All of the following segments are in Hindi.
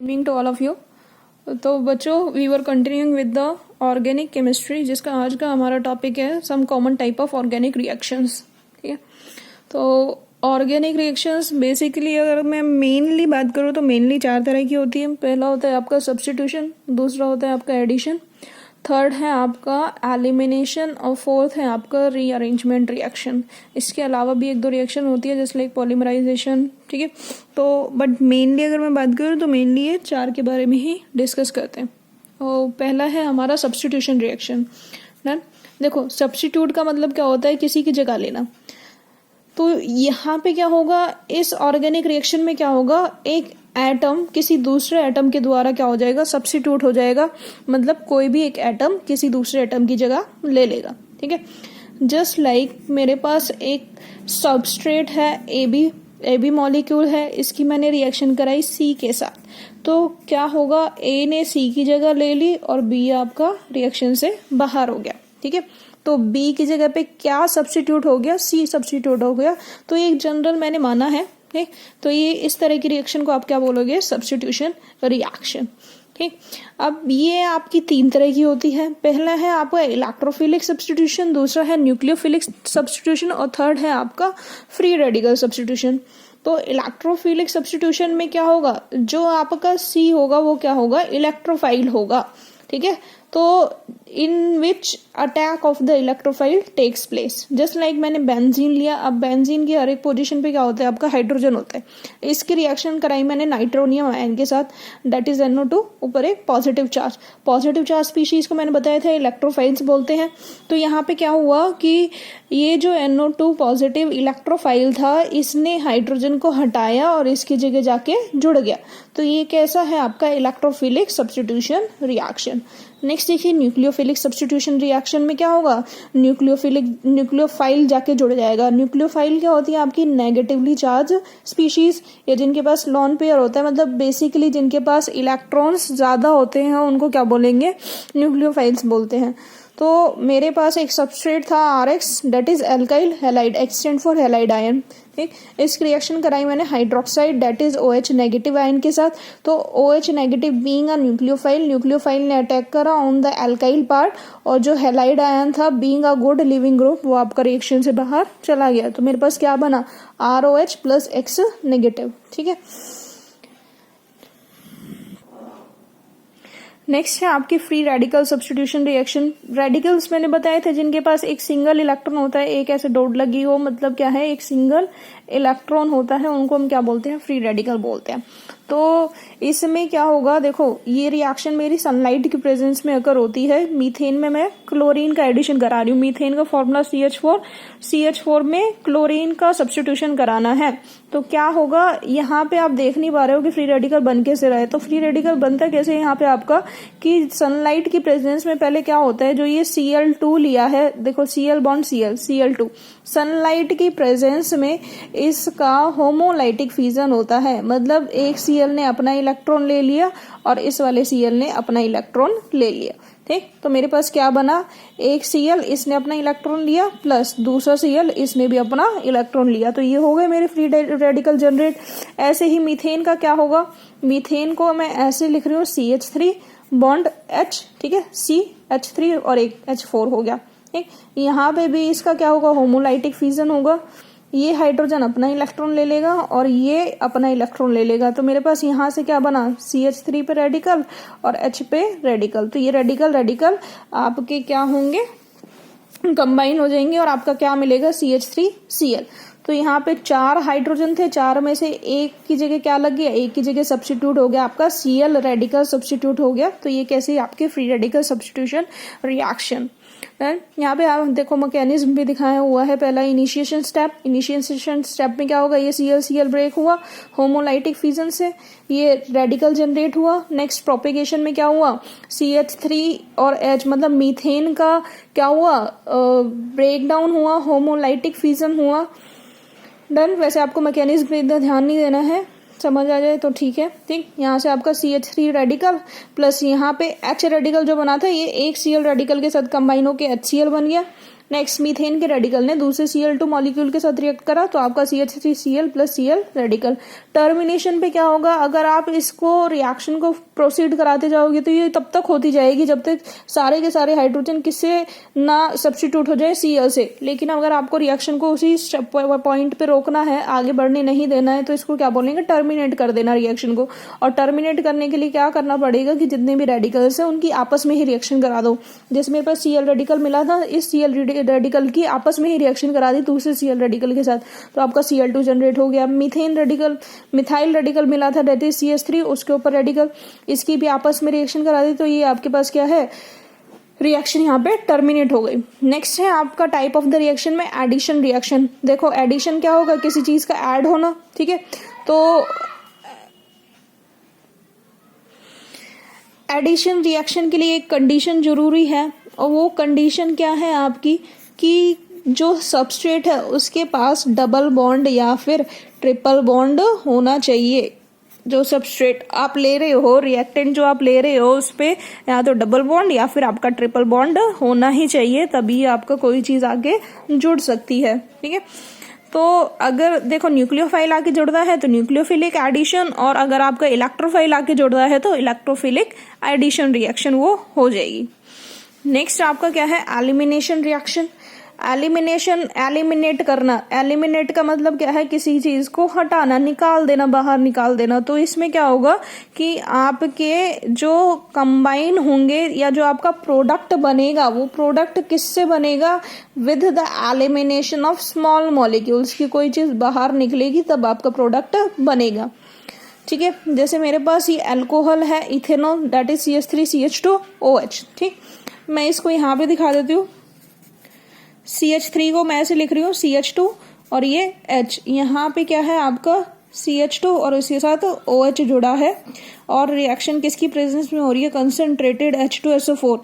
Evening to all of you. तो बच्चों, we were continuing with the organic chemistry, जिसका आज का हमारा टॉपिक है some common type of organic reactions. ठीक है, तो ऑर्गेनिक रिएक्शंस बेसिकली अगर मैं मेनली बात करूँ तो मेनली 4 तरह की होती है। पहला होता है आपका सब्स्टिट्यूशन, दूसरा होता है आपका एडिशन, थर्ड है आपका एलिमिनेशन और फोर्थ है आपका रीअरेंजमेंट रिएक्शन। इसके अलावा भी 1-2 रिएक्शन होती है जैसे लाइक पॉलीमराइजेशन। ठीक है, तो बट मेनली अगर मैं बात करूँ तो मेनली ये 4 के बारे में ही डिस्कस करते हैं। और पहला है हमारा सब्स्टिट्यूशन रिएक्शन। डन। देखो, सब्स्टिट्यूट का मतलब क्या होता है, किसी की जगह लेना। तो यहाँ पे क्या होगा, इस ऑर्गेनिक रिएक्शन में क्या होगा, एक एटम किसी दूसरे एटम के द्वारा क्या हो जाएगा, सब्स्टिट्यूट हो जाएगा। मतलब कोई भी एक एटम किसी दूसरे एटम की जगह ले लेगा। ठीक है, जस्ट लाइक मेरे पास एक सबस्ट्रेट है ए बी मॉलिक्यूल है, इसकी मैंने रिएक्शन कराई सी के साथ, तो क्या होगा, ए ने सी की जगह ले ली और बी आपका रिएक्शन से बाहर हो गया। ठीक है, तो बी की जगह पे क्या सब्स्टिट्यूट हो गया, सी सब्स्टिट्यूट हो गया। तो ये एक जनरल मैंने माना है। ठीक, तो ये इस तरह की रिएक्शन को आप क्या बोलोगे, सब्स्टिट्यूशन रिएक्शन। ठीक, अब ये आपकी 3 तरह की होती है। पहला है आपका इलेक्ट्रोफिलिक सब्स्टिट्यूशन, दूसरा है न्यूक्लियोफिलिक सब्स्टिट्यूशन और थर्ड है आपका फ्री रेडिकल सब्स्टिट्यूशन। तो इलेक्ट्रोफिलिक सब्स्टिट्यूशन में क्या होगा, जो आपका सी होगा वो क्या होगा, इलेक्ट्रोफाइल होगा। ठीक है, तो in which attack of the electrophile takes place. Just like मैंने बेंजीन लिया, अब बेंजीन की हर एक पोजीशन पे क्या होता है, आपका हाइड्रोजन होता है। इसकी रिएक्शन कराई मैंने नाइट्रोनियम आयन के साथ, दैट इज NO2, ऊपर एक पॉजिटिव चार्ज स्पीशीज को मैंने बताया था इलेक्ट्रोफाइल्स बोलते हैं। तो यहाँ पे क्या हुआ कि ये जो NO2 पॉजिटिव इलेक्ट्रोफाइल था, इसने हाइड्रोजन को हटाया और इसकी जगह जाके जुड़ गया। तो ये कैसा है आपका इलेक्ट्रोफिलिक सब्स्टिट्यूशन रिएक्शन। नेक्स्ट देखिए, न्यूक्लियोफिलिक सब्स्टिट्यूशन रिएक्शन में क्या होगा, न्यूक्लियोफाइल जाके जुड़ जाएगा। न्यूक्लियोफाइल क्या होती है, आपकी नेगेटिवली चार्ज स्पीशीज, या जिनके पास लॉन पेयर होता है, मतलब बेसिकली जिनके पास इलेक्ट्रॉन्स ज्यादा होते हैं उनको क्या बोलेंगे, न्यूक्लियोफाइल्स बोलते हैं। तो मेरे पास एक सबस्ट्रेट था RX, that is alkyl halide, X stand for halide ion. ठीक, इस रिएक्शन कराई मैंने hydroxide that is OH negative ion के साथ। तो OH negative being a nucleophile ने अटैक करा ऑन द एल्काइल पार्ट, और जो हैलाइड आयन था being a good leaving group, वो आपका रिएक्शन से बाहर चला गया। तो मेरे पास क्या बना, ROH प्लस X नेगेटिव। ठीक है, नेक्स्ट है आपकी free radical substitution reaction. Radicals मैंने बताए थे जिनके पास एक सिंगल इलेक्ट्रॉन होता है, एक ऐसे डॉट लगी हो, मतलब क्या है, एक सिंगल इलेक्ट्रॉन होता है, उनको हम क्या बोलते हैं, फ्री रेडिकल बोलते हैं। तो इसमें क्या होगा, देखो ये रिएक्शन मेरी सनलाइट की प्रेजेंस में अगर होती है। मीथेन में मैं क्लोरीन का एडिशन करा रही हूँ, मीथेन का फॉर्मूला CH4 में क्लोरीन का सब्स्टिट्यूशन कराना है। तो क्या होगा, यहाँ पे आप देख नहीं पा रहे हो कि फ्री रेडिकल बन कैसे रहा है। तो फ्री रेडिकल बनता कैसे यहाँ पे आपका, कि सनलाइट की प्रेजेंस में पहले क्या होता है, जो ये Cl2 लिया है, देखो Cl बॉन्ड Cl2, सनलाइट की प्रेजेंस में इसका होमोलाइटिक फिजन होता है। मतलब एक Cl ने अपना इलेक्ट्रॉन ले लिया और इस वाले Cl ने अपना इलेक्ट्रॉन ले लिया। ठीक, तो मेरे पास क्या बना, एक Cl इसने अपना इलेक्ट्रॉन लिया प्लस दूसरा Cl इसने भी अपना इलेक्ट्रॉन लिया। तो ये हो गए मेरे फ्री रेडिकल जनरेट। ऐसे ही मीथेन का क्या होगा, मीथेन को मैं ऐसे लिख रही हूँ CH3 बॉन्ड H। ठीक है, CH3 और एक H4 हो गया। ठीक, यहाँ पे भी इसका क्या होगा, होमोलाइटिक फिजन होगा। ये हाइड्रोजन अपना इलेक्ट्रॉन ले लेगा और ये अपना इलेक्ट्रॉन ले लेगा। तो मेरे पास यहाँ से क्या बना, CH3 पे रेडिकल और H पे रेडिकल। तो ये रेडिकल आपके क्या होंगे, कंबाइन हो जाएंगे और आपका क्या मिलेगा, CH3Cl। तो यहाँ पे 4 हाइड्रोजन थे, 4 में से एक की जगह क्या लग गया, एक की जगह सब्स्टिट्यूट हो गया आपका Cl रेडिकल सब्स्टिट्यूट हो गया। तो ये कैसे आपके फ्री रेडिकल सब्स्टिट्यूशन रिएक्शन। यहाँ पे आप देखो मैकेनिज्म भी दिखाया हुआ है। पहला इनिशिएशन स्टेप में क्या होगा, ये Cl ब्रेक हुआ होमोलाइटिक फिजन से, ये रेडिकल जनरेट हुआ। नेक्स्ट प्रोपेगेशन में क्या हुआ, CH3 और H मतलब मीथेन का क्या हुआ, ब्रेक डाउन हुआ, होमोलाइटिक फिजन हुआ। डन। वैसे आपको मैकेनिज्म पे इतना ध्यान नहीं देना है, समझ आ जाए तो ठीक है। ठीक, यहाँ से आपका CH3 रेडिकल प्लस यहाँ पे H रेडिकल जो बना था, ये एक Cl रेडिकल के साथ कंबाइन होके HCl बन गया। नेक्स्ट मीथेन के रेडिकल ने दूसरे Cl2 मॉलिक्यूल के साथ रिएक्ट करा तो आपका CH3Cl plus Cl radical. Termination पे क्या होगा, अगर आप इसको रिएक्शन को प्रोसीड कराते जाओगे तो ये तब तक होती जाएगी जब तक सारे के सारे हाइड्रोजन किससे ना सब्स्टिट्यूट हो जाए Cl से। लेकिन अगर आपको रिएक्शन को उसी पॉइंट पे रोकना है, आगे बढ़ने नहीं देना है, तो इसको क्या बोलेंगे, टर्मिनेट कर देना रिएक्शन को। और टर्मिनेट करने के लिए क्या करना पड़ेगा कि जितने भी रेडिकल्स है उनकी आपस में ही रिएक्शन करा दो। जैसे मेरे पास Cl रेडिकल मिला था, इस Cl रेडिकल की आपस में ही रिएक्शन करा दी दूसरे Cl रेडिकल के साथ, तो आपका Cl2 जनरेट हो गया। मीथेन रेडिकल, मिथाइल रेडिकल मिला था दैट इज CH3, उसके ऊपर रेडिकल, इसकी भी आपस में रिएक्शन करा दी, तो ये आपके पास क्या है, रिएक्शन यहाँ पे टर्मिनेट हो गई। नेक्स्ट है आपका टाइप ऑफ द रिएक्शन में एडिशन रिएक्शन। देखो एडिशन क्या होगा, किसी चीज का ऐड होना, ठीक है। तो एडिशन रिएक्शन के लिए एक कंडीशन जरूरी है, और वो कंडीशन क्या है आपकी, कि जो सबस्ट्रेट है उसके पास डबल बॉन्ड या फिर ट्रिपल बॉन्ड होना चाहिए। जो सबस्ट्रेट आप ले रहे हो, रिएक्टेंट जो आप ले रहे हो, उस पे या तो डबल बॉन्ड या फिर आपका ट्रिपल बॉन्ड होना ही चाहिए, तभी आपका कोई चीज आगे जुड़ सकती है, ठीक है। तो अगर देखो न्यूक्लियोफाइल आके जुड़ता है तो न्यूक्लियोफिलिक एडिशन, और अगर आपका इलेक्ट्रोफाइल आके जुड़ता है तो इलेक्ट्रोफिलिक एडिशन रिएक्शन वो हो जाएगी। नेक्स्ट आपका क्या है, एलिमिनेशन रिएक्शन। एलिमिनेट करना, एलिमिनेट का मतलब क्या है, किसी चीज को हटाना, निकाल देना, बाहर निकाल देना। तो इसमें क्या होगा कि आपके जो कंबाइन होंगे या जो आपका प्रोडक्ट बनेगा, वो प्रोडक्ट किससे बनेगा, with the elimination of small molecules, की कोई चीज बाहर निकलेगी तब आपका प्रोडक्ट बनेगा, ठीक है। जैसे मेरे पास ये अल्कोहल है, इथेनॉल, दैट इज CH3CH2OH, ठीक। मैं इसको यहाँ पे दिखा देती हूँ। CH3 को मैं ऐसे लिख रही हूँ CH2 और ये H, यहाँ पे क्या है आपका CH2 और इसके साथ OH जुड़ा है, और रिएक्शन किसकी प्रेजेंस में हो रही है, कंसंट्रेटेड H2SO4।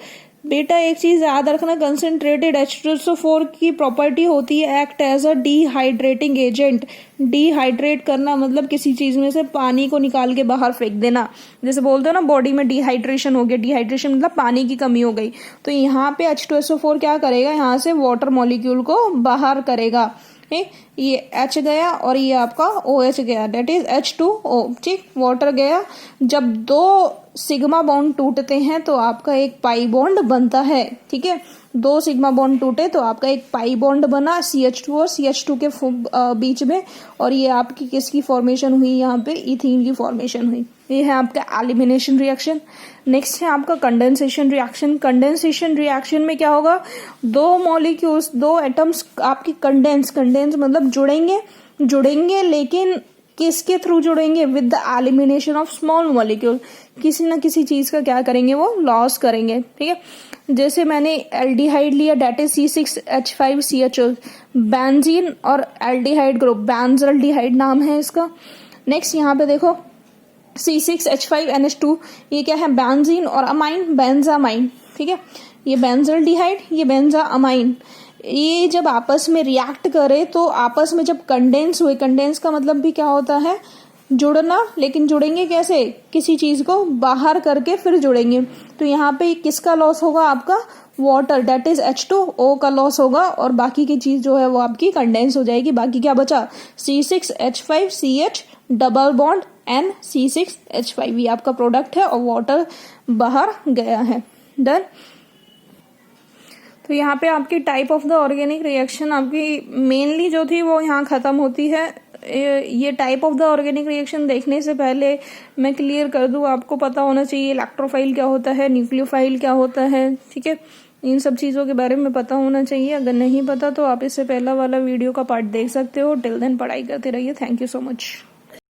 बेटा एक चीज याद रखना, कंसंट्रेटेड H2SO4 की प्रॉपर्टी होती है act as a dehydrating agent. Dehydrate करना मतलब किसी चीज में से पानी को निकाल के बाहर फेंक देना। जैसे बोलते हो ना बॉडी में डिहाइड्रेशन हो गया, डिहाइड्रेशन मतलब पानी की कमी हो गई, तो यहाँ पे H2SO4 क्या करेगा, यहाँ से वाटर मॉलिक्यूल को बाहर करेगा। ये H गया और ये आपका OH गया, डेट इज H2O, ठीक। वाटर गया, जब दो सिग्मा बॉन्ड टूटते हैं तो आपका एक पाई बॉन्ड बनता है, ठीक है। दो सिग्मा बॉन्ड टूटे तो आपका एक पाई बॉन्ड बना CH2 और CH2 के बीच में, और ये आपकी किसकी फॉर्मेशन हुई, यहाँ पे इथीन की फॉर्मेशन हुई। ये है आपका एलिमिनेशन रिएक्शन। नेक्स्ट है आपका कंडेंसेशन रिएक्शन। कंडेंसेशन रिएक्शन में क्या होगा, दो मॉलिक्यूल्स, दो एटम्स आपकी कंडेंस मतलब जुड़ेंगे, लेकिन किसके थ्रू जुड़ेंगे, with the elimination of small molecule. किसी ना किसी चीज का क्या करेंगे, वो लॉस करेंगे, ठीक है। जैसे मैंने एल्डिहाइड लिया, डेट इज C6H5CHO, बेंजीन और एल्डिहाइड ग्रुप, बेंजल्डिहाइड नाम है इसका। नेक्स्ट यहाँ पे देखो C6H5NH2, ये क्या है, बेंजीन और अमाइन, बेंजामाइन, ठीक है। ये बेंजल्डिहाइड, ये बेंजामाइन, ये जब आपस में रिएक्ट करे तो आपस में जब कंडेंस हुए, कंडेंस का मतलब भी क्या होता है, जुड़ना, लेकिन जुड़ेंगे कैसे, किसी चीज को बाहर करके फिर जुड़ेंगे। तो यहाँ पे किसका लॉस होगा, आपका वाटर, डेट इज H2O का लॉस होगा, और बाकी की चीज जो है वो आपकी कंडेंस हो जाएगी। बाकी क्या बचा, C6H5CH double bond N C6H5, ये आपका प्रोडक्ट है और वाटर बाहर गया है, डन। तो यहाँ पे आपकी type of the organic reaction आपकी मेनली जो थी वो यहाँ खत्म होती है। ये type of the organic reaction देखने से पहले मैं क्लियर कर दूं, आपको पता होना चाहिए इलेक्ट्रोफाइल क्या होता है, न्यूक्लियोफाइल क्या होता है, ठीक है। इन सब चीज़ों के बारे में पता होना चाहिए। अगर नहीं पता तो आप इससे पहला वाला वीडियो का पार्ट देख सकते हो। टिल देन पढ़ाई करते रहिए। Thank you so much.